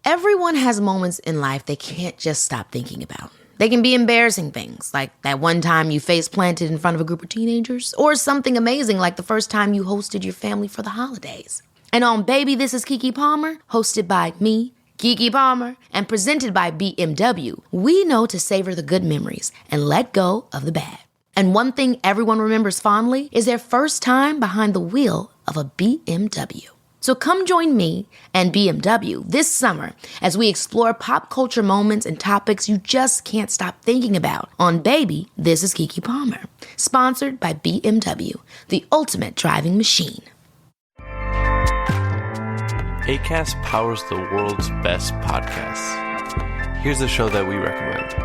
Everyone has moments in life they can't just stop thinking about. They can be embarrassing things, like that one time you face planted in front of a group of teenagers, or something amazing like the first time you hosted your family for the holidays. And on Baby, This is Keke Palmer, hosted by me, Keke Palmer, and presented by BMW, we know to savor the good memories and let go of the bad. And one thing everyone remembers fondly is their first time behind the wheel of a BMW. So come join me and BMW this summer as we explore pop culture moments and topics you just can't stop thinking about on Baby, This is Keke Palmer, sponsored by BMW, the ultimate driving machine. Acast powers the world's best podcasts. Here's a show that we recommend.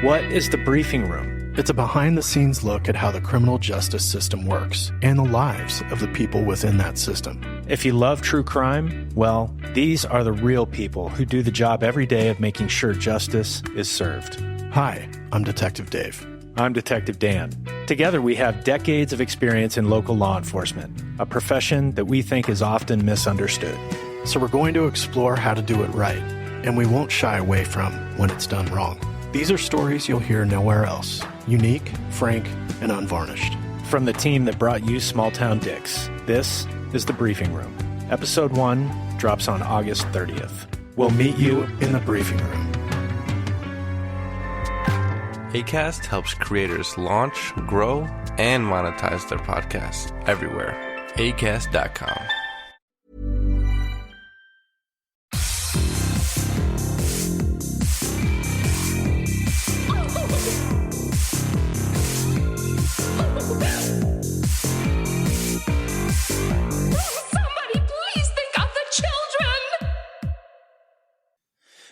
What is The Briefing Room? It's a behind-the-scenes look at how the criminal justice system works and the lives of the people within that system. If you love true crime, well, these are the real people who do the job every day of making sure justice is served. Hi, I'm Detective Dave. I'm Detective Dan. Together we have decades of experience in local law enforcement, a profession that we think is often misunderstood. So we're going to explore how to do it right, and we won't shy away from when it's done wrong. These are stories you'll hear nowhere else. Unique, frank, and unvarnished. From the team that brought you Small Town Dicks, this is The Briefing Room. Episode 1 drops on August 30th. We'll meet you in the briefing room. Acast helps creators launch, grow, and monetize their podcasts everywhere. Acast.com.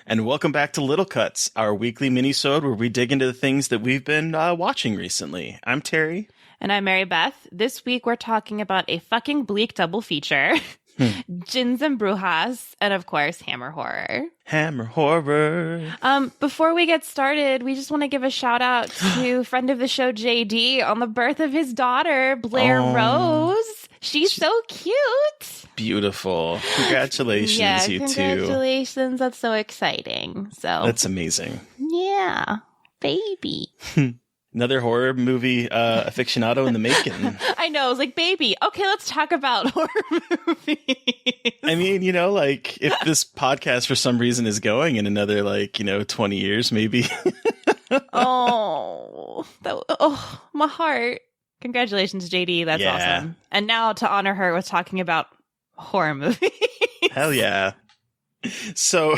And welcome back to Little Cuts, our weekly mini-sode where we dig into the things that we've been watching recently. I'm Terry. And I'm Mary Beth. This week we're talking about a fucking bleak double feature. Djinns and Brujas, and of course, Hammer Horror. Hammer Horror. Before we get started, we just want to give a shout out to friend of the show, JD, on the birth of his daughter, Blair Rose. She's so cute. Beautiful. Congratulations, you two. Congratulations. That's so exciting. So that's amazing. Yeah. Baby. Another horror movie aficionado in the making. I know. I was like, baby. Okay, let's talk about horror movies. I mean, you know, like, if this podcast for some reason is going in another, 20 years, maybe. Oh, my heart. Congratulations, JD. That's awesome. And now to honor her with talking about horror movies. Hell yeah. So,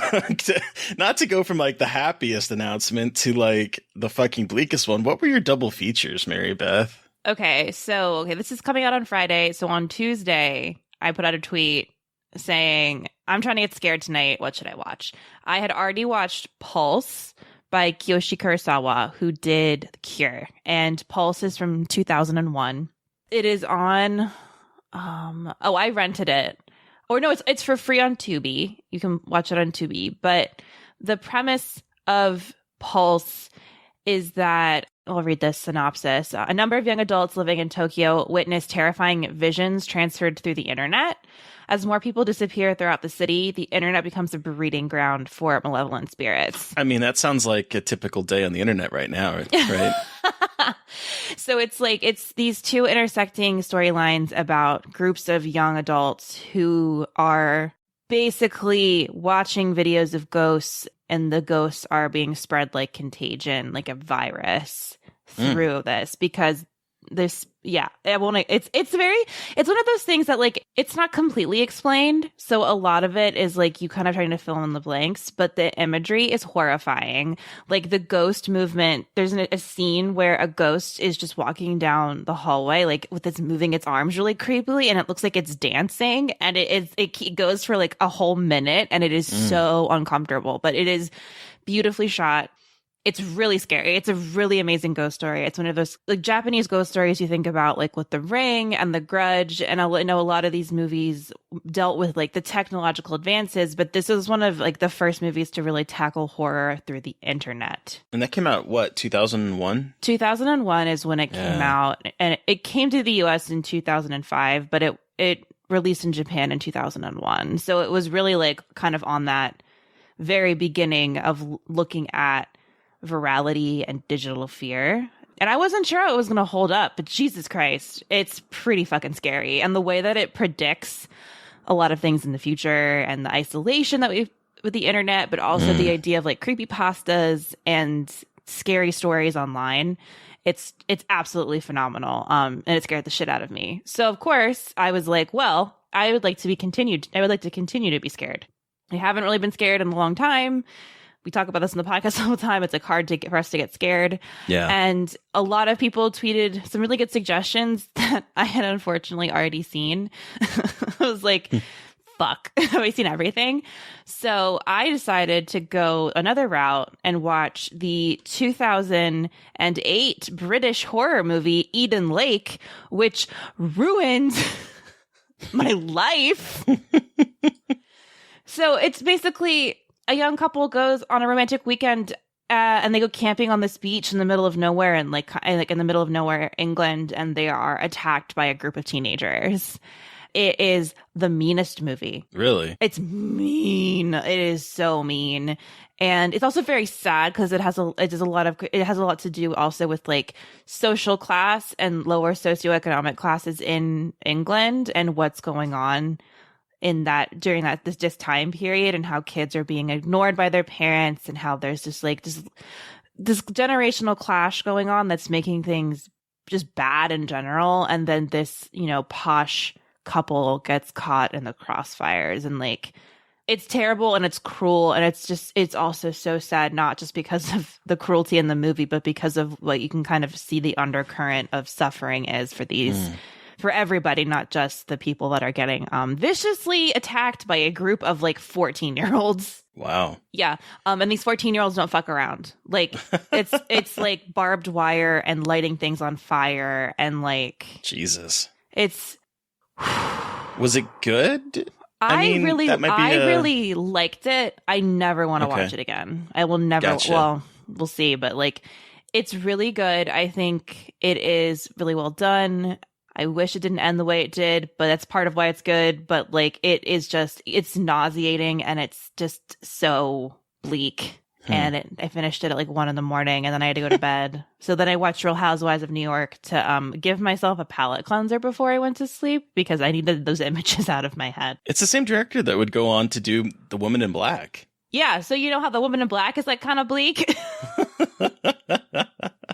not to go from the happiest announcement to the fucking bleakest one, what were your double features, Mary Beth? Okay, this is coming out on Friday. So on Tuesday, I put out a tweet saying, I'm trying to get scared tonight. What should I watch? I had already watched Pulse by Kiyoshi Kurosawa, who did The Cure. And Pulse is from 2001. It is on, I rented it. Or no, it's for free on Tubi. You can watch it on Tubi. But the premise of Pulse is that, I'll read this synopsis. A number of young adults living in Tokyo witness terrifying visions transferred through the internet. As more people disappear throughout the city, the internet becomes a breeding ground for malevolent spirits. I mean, that sounds like a typical day on the internet right now, right? So it's these two intersecting storylines about groups of young adults who are basically watching videos of ghosts, and the ghosts are being spread like contagion, like a virus through this, because this, it's one of those things that it's not completely explained. So a lot of it is you kind of trying to fill in the blanks, but the imagery is horrifying. The ghost movement, there's a scene where a ghost is just walking down the hallway, with its moving its arms really creepily, and it looks like it's dancing, and it goes for a whole minute, and it is so uncomfortable, but it is beautifully shot. It's really scary. It's a really amazing ghost story. It's one of those Japanese ghost stories you think about with The Ring and The Grudge. And I know a lot of these movies dealt with the technological advances, but this was one of the first movies to really tackle horror through the internet. And that came out, 2001? 2001 is when it came out. And it came to the US in 2005, but it released in Japan in 2001. So it was really like kind of on that very beginning of looking at virality and digital fear. And I wasn't sure it was going to hold up, but Jesus Christ, it's pretty fucking scary. And the way that it predicts a lot of things in the future and the isolation that we've with the internet, but also the idea of like creepypastas and scary stories online. It's absolutely phenomenal. And it scared the shit out of me. So of course I was like, well, I would like to continue to be scared. I haven't really been scared in a long time. We talk about this in the podcast all the time. It's like hard for us to get scared. Yeah. And a lot of people tweeted some really good suggestions that I had unfortunately already seen. I was like, fuck, have I seen everything? So I decided to go another route and watch the 2008 British horror movie Eden Lake, which ruined my life. So it's basically a young couple goes on a romantic weekend and they go camping on this beach in the middle of nowhere in like in the middle of nowhere, England, and they are attacked by a group of teenagers. It is the meanest movie. Really? It's mean. It is so mean. And it's also very sad because it has a lot to do also with like social class and lower socioeconomic classes in England and what's going on in that during this time period, and how kids are being ignored by their parents, and how there's just like this generational clash going on that's making things just bad in general. And then this, posh couple gets caught in the crossfires, and like it's terrible and it's cruel, and it's also so sad, not just because of the cruelty in the movie, but because of what you can kind of see the undercurrent of suffering is for these for everybody, not just the people that are getting viciously attacked by a group of like 14-year-olds. Wow. Yeah. And these 14-year-olds don't fuck around. Like it's like barbed wire and lighting things on fire, and like Jesus. It's Was it good? I really liked it. I never want to watch it again. I will never. Gotcha. Well, we'll see, but like it's really good. I think it is really well done. I wish it didn't end the way it did, but that's part of why it's good. But like it's nauseating, and it's just so bleak. And I finished it at like 1 a.m, and then I had to go to bed. So then I watched Real Housewives of New York to give myself a palate cleanser before I went to sleep, because I needed those images out of my head. It's the same director that would go on to do The Woman in Black. Yeah, so you know how The Woman in Black is like kind of bleak?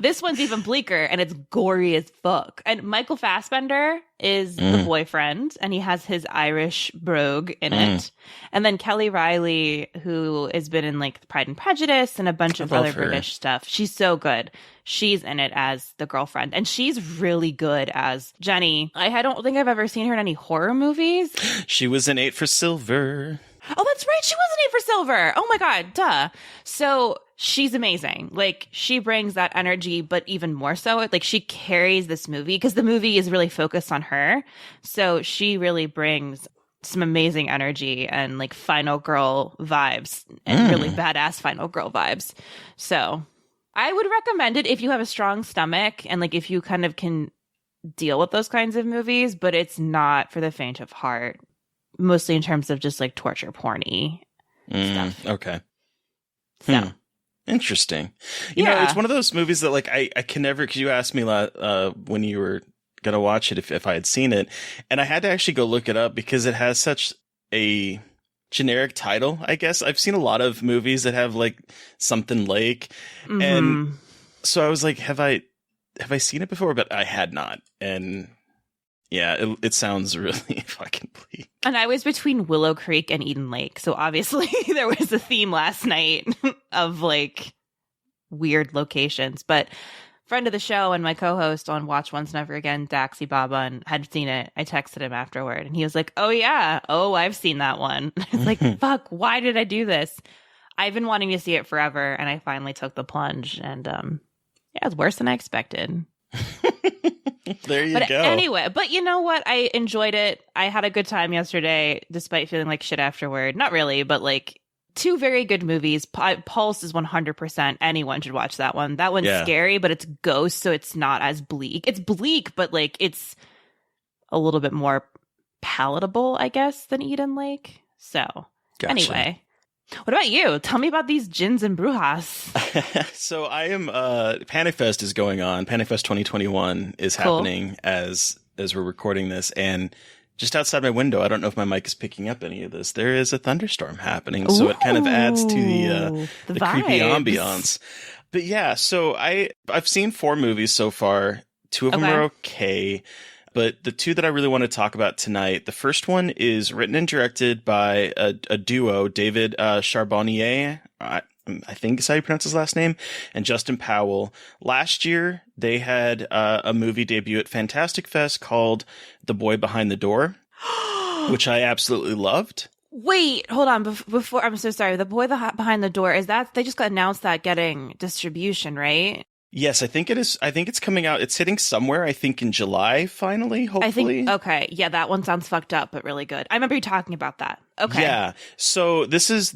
This one's even bleaker, and it's gory as fuck. And Michael Fassbender is the boyfriend, and he has his Irish brogue in it. And then Kelly Riley, who has been in like Pride and Prejudice and a bunch of other British stuff. She's so good. She's in it as the girlfriend, and she's really good as Jenny. I don't think I've ever seen her in any horror movies. She was in 8 for Silver. Oh, that's right. She was in 8 for Silver. Oh my God. Duh. So she's amazing. Like, she brings that energy, but even more so, like, she carries this movie because the movie is really focused on her. So she really brings some amazing energy and like final girl vibes, and really badass final girl vibes. So I would recommend it if you have a strong stomach and like if you kind of can deal with those kinds of movies, but it's not for the faint of heart. Mostly in terms of just like torture porny stuff. Okay. So. Interesting. You know, it's one of those movies that like I can never, because you asked me when you were going to watch it if I had seen it. And I had to actually go look it up because it has such a generic title, I guess. I've seen a lot of movies that have like something like. And so I was like, have I seen it before? But I had not. And yeah, it sounds really fucking bleak. And I was between Willow Creek and Eden Lake. So obviously there was a theme last night of like weird locations. But friend of the show and my co-host on Watch Once Never Again, Daxy Baba, had seen it. I texted him afterward and he was like, oh yeah, I've seen that one. I was like, fuck, why did I do this? I've been wanting to see it forever, and I finally took the plunge, and yeah, it's worse than I expected. There you go. Anyway, but you know what? I enjoyed it. I had a good time yesterday, despite feeling like shit afterward. Not really, but like 2 very good movies. Pulse is 100%. Anyone should watch that one. That one's scary, but it's ghost, so it's not as bleak. It's bleak, but like it's a little bit more palatable, I guess, than Eden Lake. So Gotcha. Anyway, what about you? Tell me about these Djinns and Brujas. So I am Panic Fest is going on. Panic Fest 2021 is happening as we're recording this, and just outside my window, I don't know if my mic is picking up any of this, there is a thunderstorm happening, so it kind of adds to the creepy ambiance. But yeah, so I've seen 4 movies so far. 2 of them are okay. But the 2 that I really want to talk about tonight, the first one is written and directed by a duo, David Charbonnier, I think is how you pronounce his last name, and Justin Powell. Last year, they had a movie debut at Fantastic Fest called The Boy Behind the Door, which I absolutely loved. Wait, hold on. Before, I'm so sorry. The Boy Behind the Door, is that, they just got announced that getting distribution, right? Yes, I think it is. I think it's coming out. It's hitting somewhere, I think, in July, finally, hopefully. Okay. Yeah, that one sounds fucked up, but really good. I remember you talking about that. Okay. Yeah. So this is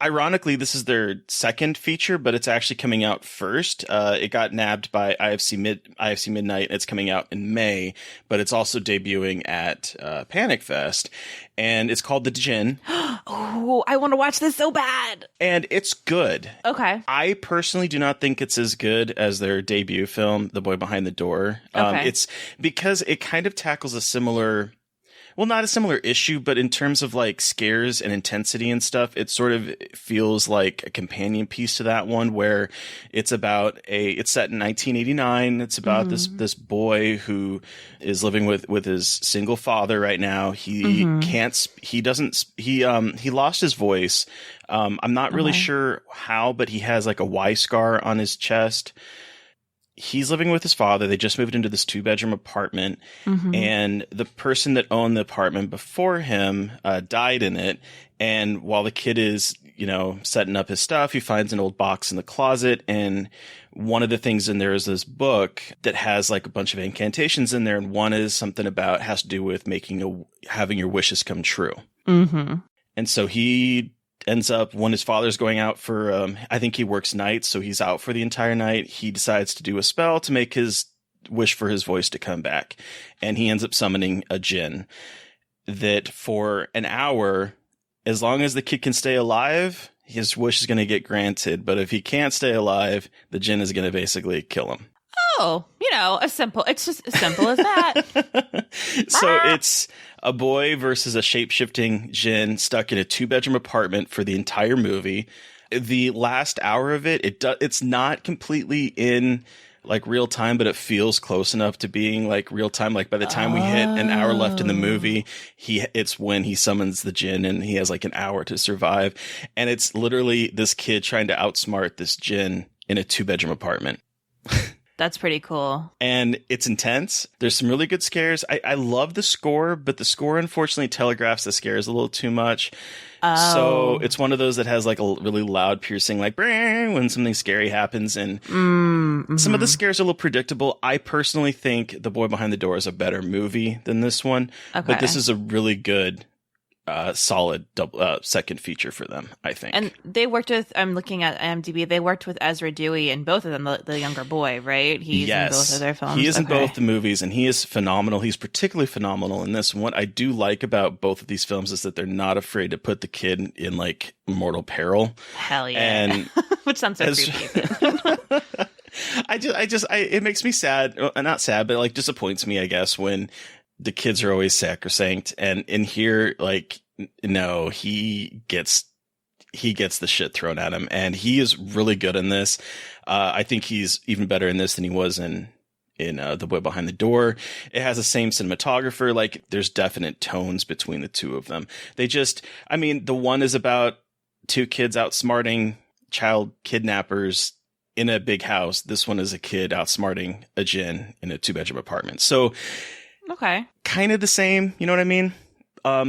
ironically, this is their second feature, but it's actually coming out first. It got nabbed by IFC Midnight. It's coming out in May, but it's also debuting at Panic Fest, and it's called The Djinn. Oh, I want to watch this so bad. And it's good. Okay. I personally do not think it's as good as their debut film, The Boy Behind the Door. Okay. It's because it kind of tackles a similar, well, not a similar issue, but in terms of like scares and intensity and stuff, it sort of feels like a companion piece to that one, where it's set in 1989. It's about this boy who is living with his single father right now. He lost his voice. I'm not really sure how, but he has like a Y scar on his chest. He's living with his father. They just moved into this 2-bedroom apartment, and the person that owned the apartment before him died in it. And while the kid is, setting up his stuff, he finds an old box in the closet, and one of the things in there is this book that has like a bunch of incantations in there, and one is something has to do with having your wishes come true. Mm-hmm. And so he ends up, when his father's going out for, I think he works nights, so he's out for the entire night. He decides to do a spell to make his wish for his voice to come back. And he ends up summoning a Djinn that for an hour, as long as the kid can stay alive, his wish is going to get granted. But if he can't stay alive, the Djinn is going to basically kill him. Oh, it's just as simple as that. So it's a boy versus a shape-shifting Djinn stuck in a 2-bedroom apartment for the entire movie. The last hour of it's not completely in like real time, but it feels close enough to being like real time. Like by the time we hit an hour left in the movie, it's when he summons the Djinn, and he has like an hour to survive. And it's literally this kid trying to outsmart this Djinn in a 2-bedroom apartment. That's pretty cool. And it's intense. There's some really good scares. I love the score, but the score unfortunately telegraphs the scares a little too much. Oh. So it's one of those that has like a really loud piercing, like when something scary happens. And some of the scares are a little predictable. I personally think The Boy Behind the Door is a better movie than this one. Okay. But this is a really good, solid second feature for them, I think. And they worked with, I'm looking at IMDb, they worked with Ezra Dewey in both of them, the younger boy, right? He's in both of their films. He is in both the movies, and he is phenomenal. He's particularly phenomenal in this. And what I do like about both of these films is that they're not afraid to put the kid in like mortal peril. Hell yeah. And which sounds so creepy. It makes me sad, not sad, but like disappoints me, I guess, when the kids are always sacrosanct, and in here, like, no, he gets the shit thrown at him, and he is really good in this. I think he's even better in this than he was in The Boy Behind the Door. It has the same cinematographer. Like, there's definite tones between the two of them. The one is about 2 kids outsmarting child kidnappers in a big house. This one is a kid outsmarting a Djinn in a 2-bedroom apartment. So, okay. Kind of the same, you know what I mean?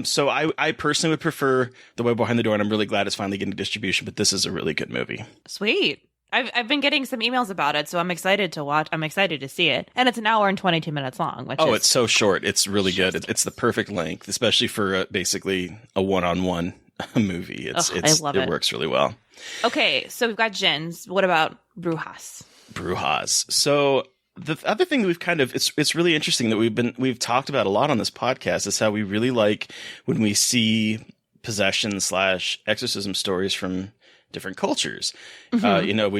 So I personally would prefer The Boy Behind the Door, and I'm really glad it's finally getting distribution, but this is a really good movie. Sweet. I've been getting some emails about it, so I'm excited to watch. I'm excited to see it. And it's an hour and 22 minutes long. It's so short. It's really good. It's the perfect length, especially for basically a one-on-one movie. I love it. It works really well. Okay, so we've got Djinns. What about Brujas? Brujas. So the other thing that we've kind of, it's really interesting that we've talked about a lot on this podcast is how we really like when we see possession / exorcism stories from different cultures. We've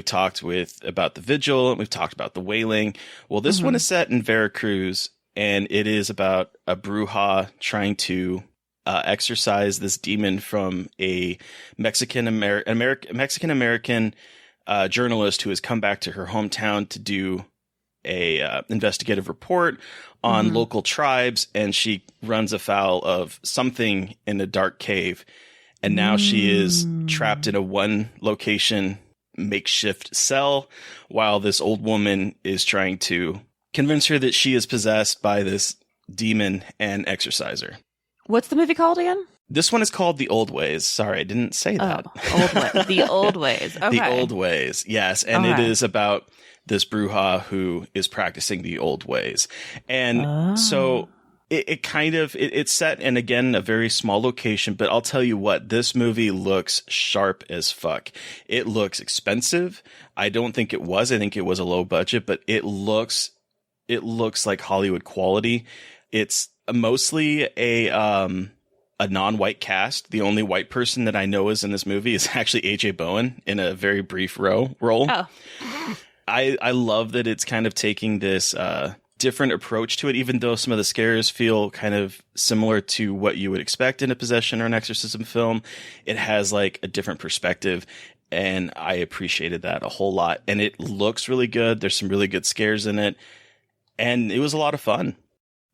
talked about the Vigil, and we've talked about the Wailing. Well, this one is set in Veracruz, and it is about a Bruja trying to exorcise this demon from a Mexican American journalist who has come back to her hometown to do a investigative report on local tribes, and she runs afoul of something in a dark cave, and now she is trapped in a one location makeshift cell while this old woman is trying to convince her that she is possessed by this demon and exorcise her. What's the movie called again? This one is called The Old Ways. Sorry, I didn't say that. The Old Ways. Okay. The Old Ways, yes. And it is about this Bruja who is practicing the old ways. And so it's set in, again, a very small location. But I'll tell you what, this movie looks sharp as fuck. It looks expensive. I don't think it was. I think it was a low budget, but it looks like Hollywood quality. It's mostly a non-white cast. The only white person that I know is in this movie is actually AJ Bowen in a very brief role. Oh. I love that it's kind of taking this different approach to it, even though some of the scares feel kind of similar to what you would expect in a possession or an exorcism film. It has like a different perspective, and I appreciated that a whole lot. And it looks really good. There's some really good scares in it, and it was a lot of fun.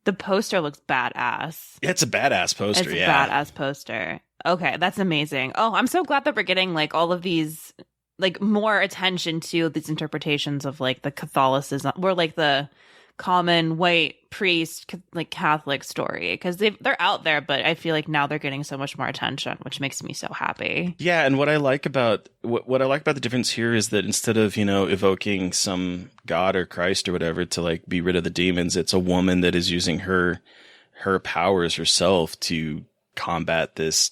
The poster looks badass. It's a badass poster. It's a badass poster. Okay, that's amazing. Oh, I'm so glad that we're getting like all of these, like more attention to these interpretations of like the Catholicism, or like the common white priest, like Catholic story, because they're out there, but I feel like now they're getting so much more attention, which makes me so happy. Yeah, and what I like about the difference here is that instead of, evoking some god or Christ or whatever to like be rid of the demons, it's a woman that is using her powers herself to combat this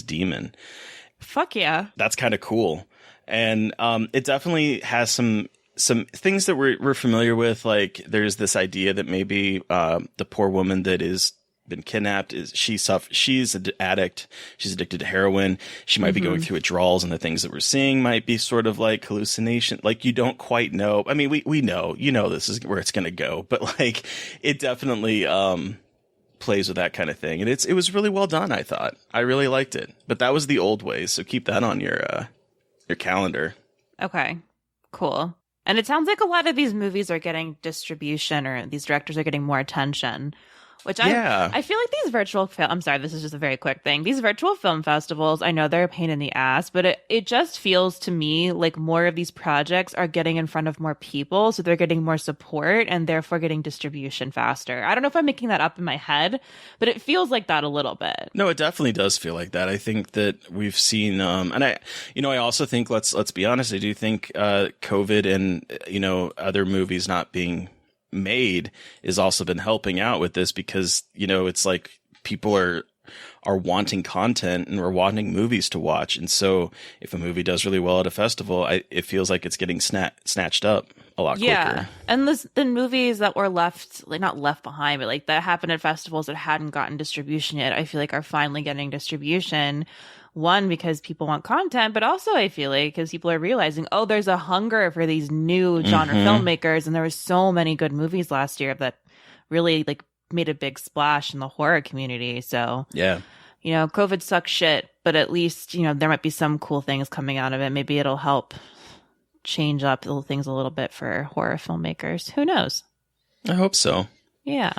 demon. Fuck yeah. That's kind of cool. And it definitely has some things that we're familiar with. Like there's this idea that maybe the poor woman that is been kidnapped she's an addict. She's addicted to heroin. She might be going through withdrawals, and the things that we're seeing might be sort of like hallucination. Like you don't quite know. I mean, we know, this is where it's going to go, but like it definitely plays with that kind of thing. And it was really well done. I thought I really liked it, but that was The Old Ways. So keep that on your calendar. Okay, cool. And it sounds like a lot of these movies are getting distribution, or these directors are getting more attention, which I feel like these virtual film, I'm sorry, this is just a very quick thing. These virtual film festivals, I know they're a pain in the ass, but it just feels to me like more of these projects are getting in front of more people. So they're getting more support and therefore getting distribution faster. I don't know if I'm making that up in my head, but it feels like that a little bit. No, it definitely does feel like that. I think that we've seen, and I also think, let's be honest, I do think COVID and, other movies not being made has also been helping out with this, because it's like people are wanting content and we're wanting movies to watch, and so if a movie does really well at a festival, it feels like it's getting snatched up a lot quicker. Yeah, and the movies that were not left behind, but like that happened at festivals that hadn't gotten distribution yet, I feel like are finally getting distribution. One, because people want content, but also I feel like because people are realizing, there's a hunger for these new genre filmmakers. And there were so many good movies last year that really like made a big splash in the horror community. So, yeah, COVID sucks shit, but at least, there might be some cool things coming out of it. Maybe it'll help change up things a little bit for horror filmmakers. Who knows? I hope so. Yeah.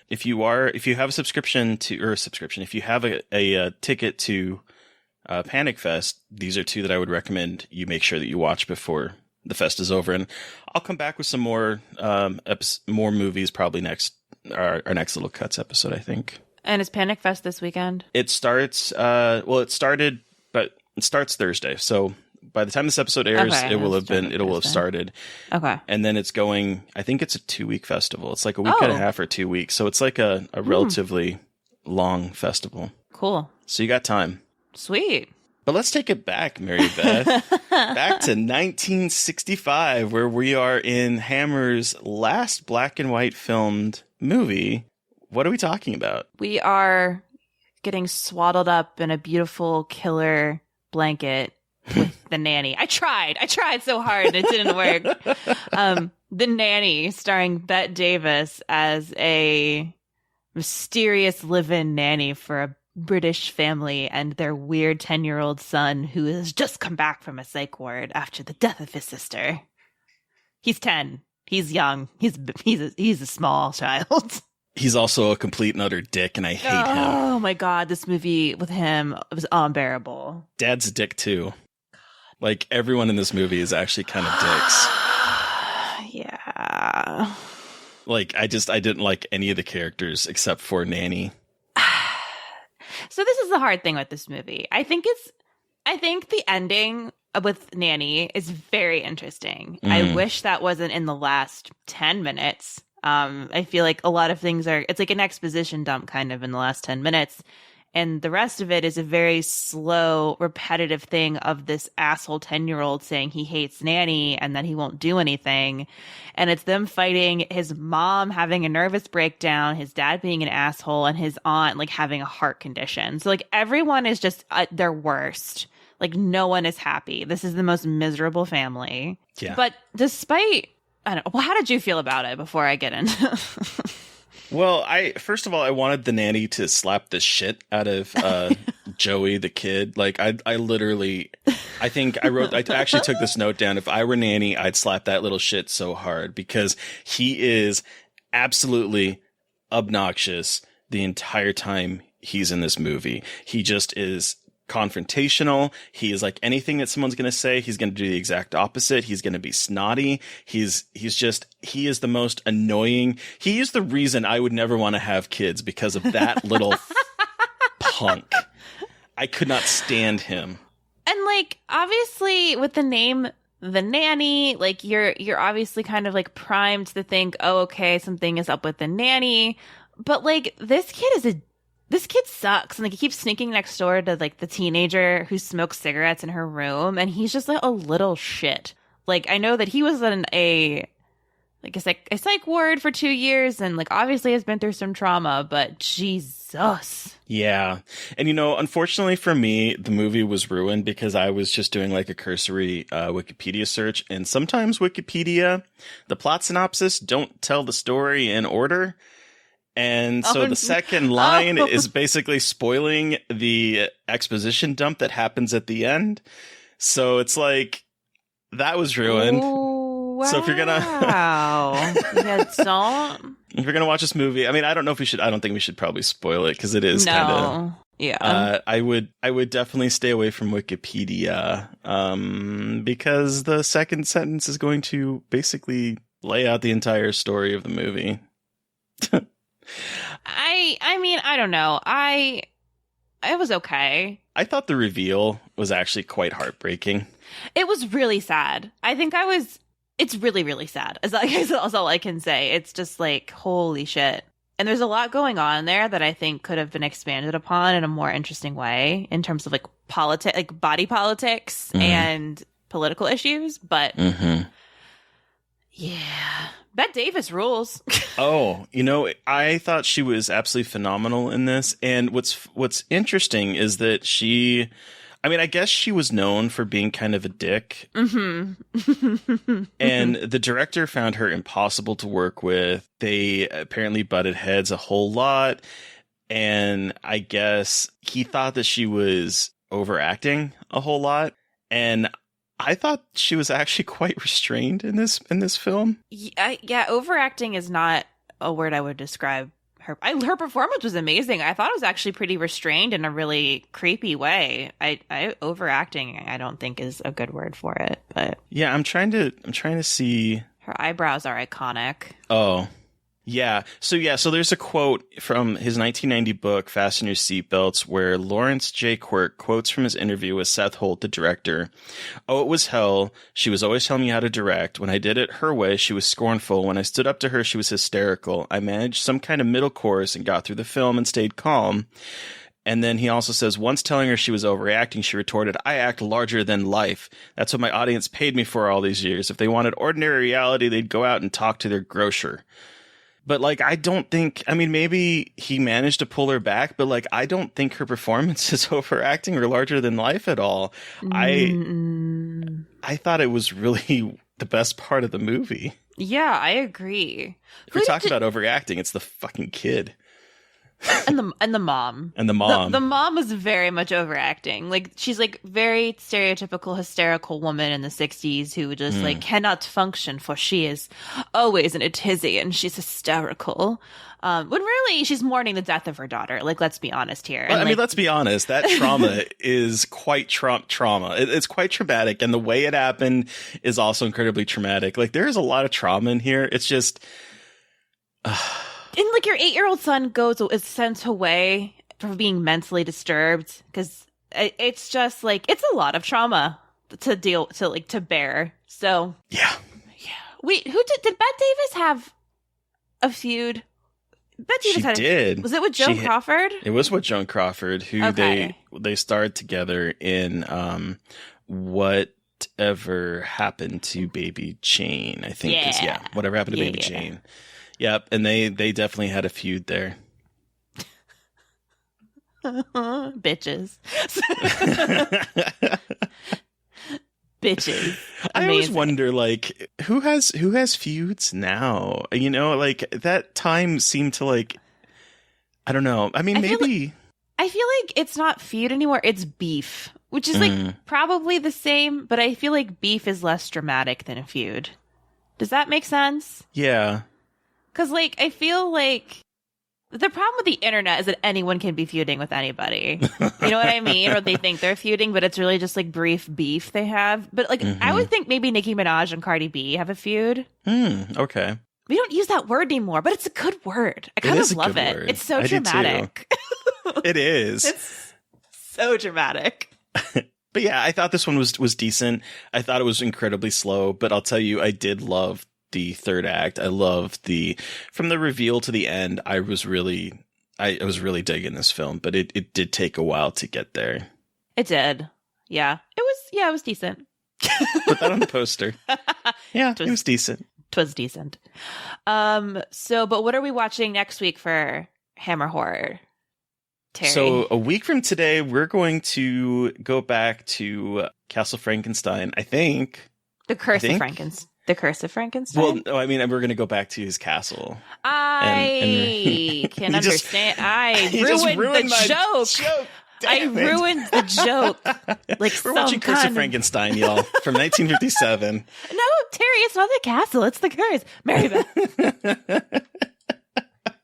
If you have a subscription, if you have a ticket to Panic Fest, these are two that I would recommend you make sure that you watch before the fest is over, and I'll come back with some more movies probably our next Little Cuts episode, I think. And is Panic Fest this weekend? It starts it starts Thursday, so by the time this episode airs, it will have started. Okay. And then it's going, I think it's a 2-week festival. It's like a week and a half or 2 weeks, so it's like a relatively long festival. Cool. So you got time. Sweet. But let's take it back, Mary Beth. Back to 1965, where we are in Hammer's last black and white filmed movie. What are we talking about? We are getting swaddled up in a beautiful killer blanket with the nanny. I tried so hard and it didn't work. The Nanny, starring Bette Davis as a mysterious live-in nanny for a British family and their weird 10-year-old son who has just come back from a psych ward after the death of his sister. He's 10. He's young. He's a small child. He's also a complete and utter dick, and I hate him. Oh my god, this movie with him was unbearable. Dad's a dick too. Like, everyone in this movie is actually kind of dicks. Yeah. Like, I didn't like any of the characters except for Nanny. So this is the hard thing with this movie. I think the ending with Nanny is very interesting. I wish that wasn't in the last 10 minutes. I feel like a lot of things it's like an exposition dump kind of in the last 10 minutes. And the rest of it is a very slow, repetitive thing of this asshole 10-year-old saying he hates Nanny and that he won't do anything. And it's them fighting, his mom having a nervous breakdown, his dad being an asshole, and his aunt like having a heart condition. So like everyone is just at their worst. Like no one is happy. This is the most miserable family. Yeah. But despite, I don't know, well, how did you feel about it before I get into Well, first of all, I wanted the nanny to slap the shit out of Joey, the kid. Like, I actually took this note down. If I were Nanny, I'd slap that little shit so hard because he is absolutely obnoxious the entire time he's in this movie. He just is confrontational. He is like anything that someone's going to say, he's going to do the exact opposite. He's going to be snotty. He is the most annoying. He is the reason I would never want to have kids because of that little punk. I could not stand him. And like obviously with the name The Nanny, like you're obviously kind of like primed to think, oh, okay, something is up with the nanny. But like this kid sucks, and like he keeps sneaking next door to like the teenager who smokes cigarettes in her room, and he's just like a little shit. Like I know that he was in a psych ward for 2 years, and like obviously has been through some trauma, but Jesus. Yeah. And unfortunately for me, the movie was ruined because I was just doing like a cursory Wikipedia search, and sometimes Wikipedia, the plot synopsis don't tell the story in order. And so the second line is basically spoiling the exposition dump that happens at the end. So it's like, that was ruined. Ooh, wow. So if you're gonna, if you're gonna watch this movie, I mean, I don't think we should probably spoil it because it is kind of, yeah. I would definitely stay away from Wikipedia, because the second sentence is going to basically lay out the entire story of the movie. I mean, I don't know. It was okay. I thought the reveal was actually quite heartbreaking. It was really sad. It's really, really sad. That's all I can say. It's just like, holy shit. And there's a lot going on there that I think could have been expanded upon in a more interesting way in terms of like body politics and political issues. But yeah. Bette Davis rules. Oh, I thought she was absolutely phenomenal in this. And what's interesting is that I guess she was known for being kind of a dick. Mm-hmm. And the director found her impossible to work with. They apparently butted heads a whole lot. And I guess he thought that she was overacting a whole lot. And I thought she was actually quite restrained in this film. Yeah, overacting is not a word I would describe her. Her performance was amazing. I thought it was actually pretty restrained in a really creepy way. Overacting, I don't think is a good word for it. But yeah, I'm trying to see. Her eyebrows are iconic. Oh. Yeah. So there's a quote from his 1990 book, Fasten Your Seatbelts, where Lawrence J. Quirk quotes from his interview with Seth Holt, the director. "Oh, it was hell. She was always telling me how to direct. When I did it her way, she was scornful. When I stood up to her, she was hysterical. I managed some kind of middle course and got through the film and stayed calm. And then he also says, once telling her she was overreacting, she retorted, I act larger than life. That's what my audience paid me for all these years. If they wanted ordinary reality, they'd go out and talk to their grocer. But, like, I don't think, I mean, maybe he managed to pull her back, but, like, I don't think her performance is overacting or larger than life at all. I thought it was really the best part of the movie. Yeah, I agree. If we're talking about overacting, it's the fucking kid. And the mom. And the mom. The mom was very much overacting. Like, she's like very stereotypical hysterical woman in the 60s who just like cannot function, for she is always in a tizzy and she's hysterical. When really she's mourning the death of her daughter. Like, let's be honest here. Well, and, I mean, let's be honest. That trauma is quite trauma. It's quite traumatic. And the way it happened is also incredibly traumatic. Like, there is a lot of trauma in here. It's just... And like your 8-year-old son is sent away for being mentally disturbed because it's just like it's a lot of trauma to bear. So yeah. Wait, did Bette Davis have a feud? Bette Davis did. Was it with Joan Crawford? It was with Joan Crawford, who they starred together in Whatever Happened to Baby Jane. I think Whatever Happened to Baby Jane. Yep, and they definitely had a feud there. Bitches. Bitches. Amazing. I always wonder, like, who has feuds now? You know, like, that time seemed to, like, I don't know. I mean, maybe... I feel like it's not feud anymore. It's beef, which is, like, probably the same, but I feel like beef is less dramatic than a feud. Does that make sense? Yeah. Because, like, I feel like the problem with the internet is that anyone can be feuding with anybody. You know what I mean? Or they think they're feuding, but it's really just, like, brief beef they have. But, like, I would think maybe Nicki Minaj and Cardi B have a feud. Okay. We don't use that word anymore, but it's a good word. I kind of love it. Word. It's so dramatic. It is. It's so dramatic. But yeah, I thought this one was decent. I thought it was incredibly slow, but I'll tell you, I did love the third act. I loved from the reveal to the end. I was really digging this film, but it did take a while to get there. It did. Yeah. It was decent. Put that on the poster. Yeah, it was decent. 'Twas decent. But what are we watching next week for Hammer Horror, Terry? So a week from today, we're going to go back to Castle Frankenstein, I think. The Curse of Frankenstein. The Curse of Frankenstein? Well, no, I mean, we're going to go back to his castle. I can understand. I ruined the joke. I ruined the joke. Like, we're watching Curse of Frankenstein, y'all, from 1957. No, Terry, it's not the castle. It's the curse. Mary Beth.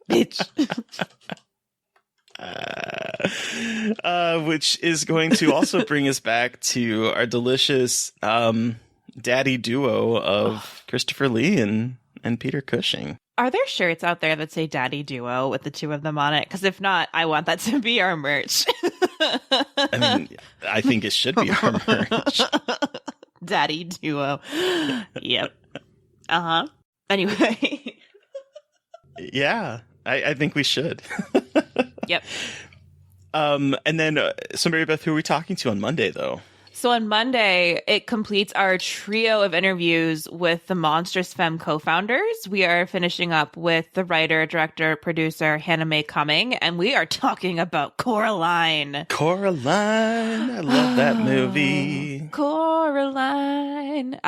Bitch. Which is going to also bring us back to our delicious daddy duo of Christopher Lee and Peter Cushing. Are there shirts out there that say Daddy Duo with the two of them on it? Because if not, I want that to be our merch. I mean, I think it should be our merch. Daddy Duo. Yep. Uh-huh. Anyway. Yeah, I think we should. Yep. And then, so Mary Beth, who are we talking to on Monday, though? So on Monday, it completes our trio of interviews with the Monstrous Femme co-founders. We are finishing up with the writer, director, producer, Hannah Mae Cumming, and we are talking about Coraline. Coraline. I love that movie. Coraline.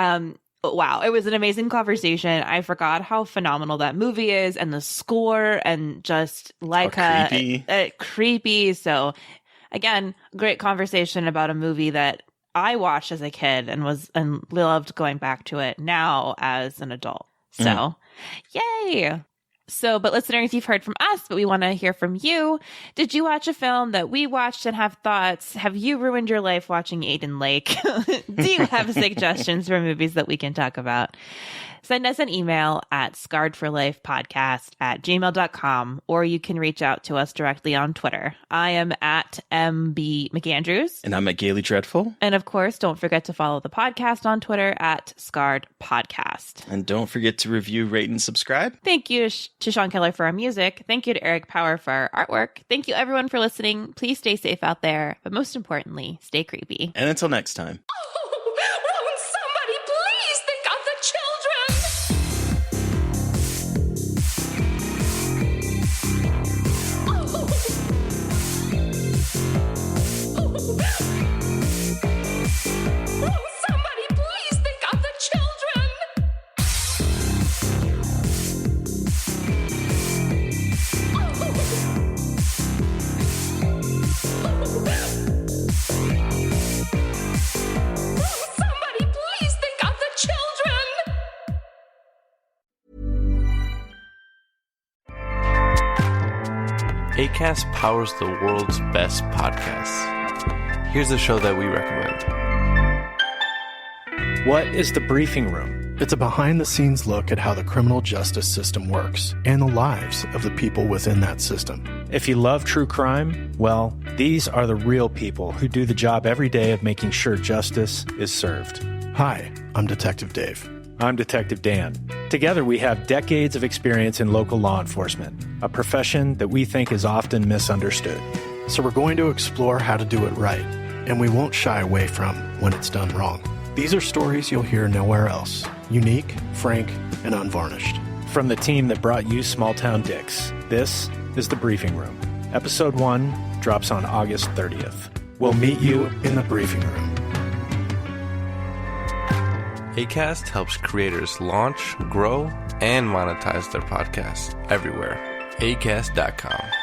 Wow, it was an amazing conversation. I forgot how phenomenal that movie is, and the score, and just like creepy. So again, great conversation about a movie that I watched as a kid and loved going back to it now as an adult. So, yay. So, but listeners, you've heard from us, but we want to hear from you. Did you watch a film that we watched and have thoughts? Have you ruined your life watching Aiden Lake? Do you have suggestions for movies that we can talk about? Send us an email at scarredforlifepodcast@gmail.com, or you can reach out to us directly on Twitter. I am at MB McAndrews. And I'm at Gaily Dreadful. And of course, don't forget to follow the podcast on Twitter at Scarred Podcast. And don't forget to review, rate, and subscribe. Thank you to Sean Keller for our music. Thank you to Eric Power for our artwork. Thank you everyone for listening. Please stay safe out there, but most importantly, stay creepy. And until next time. Won't somebody please think of the children? Won't somebody please think of the children? Somebody please think of the children! Acast powers the world's best podcasts. Here's a show that we recommend. What is The Briefing Room? It's a behind-the-scenes look at how the criminal justice system works and the lives of the people within that system. If you love true crime, well, these are the real people who do the job every day of making sure justice is served. Hi, I'm Detective Dave. I'm Detective Dan. Together, we have decades of experience in local law enforcement, a profession that we think is often misunderstood. So we're going to explore how to do it right, and we won't shy away from when it's done wrong. These are stories you'll hear nowhere else. Unique, frank, and unvarnished. From the team that brought you Small Town Dicks, this is The Briefing Room. Episode 1 drops on August 30th. We'll meet you in the briefing room. Acast helps creators launch, grow, and monetize their podcasts everywhere. Acast.com.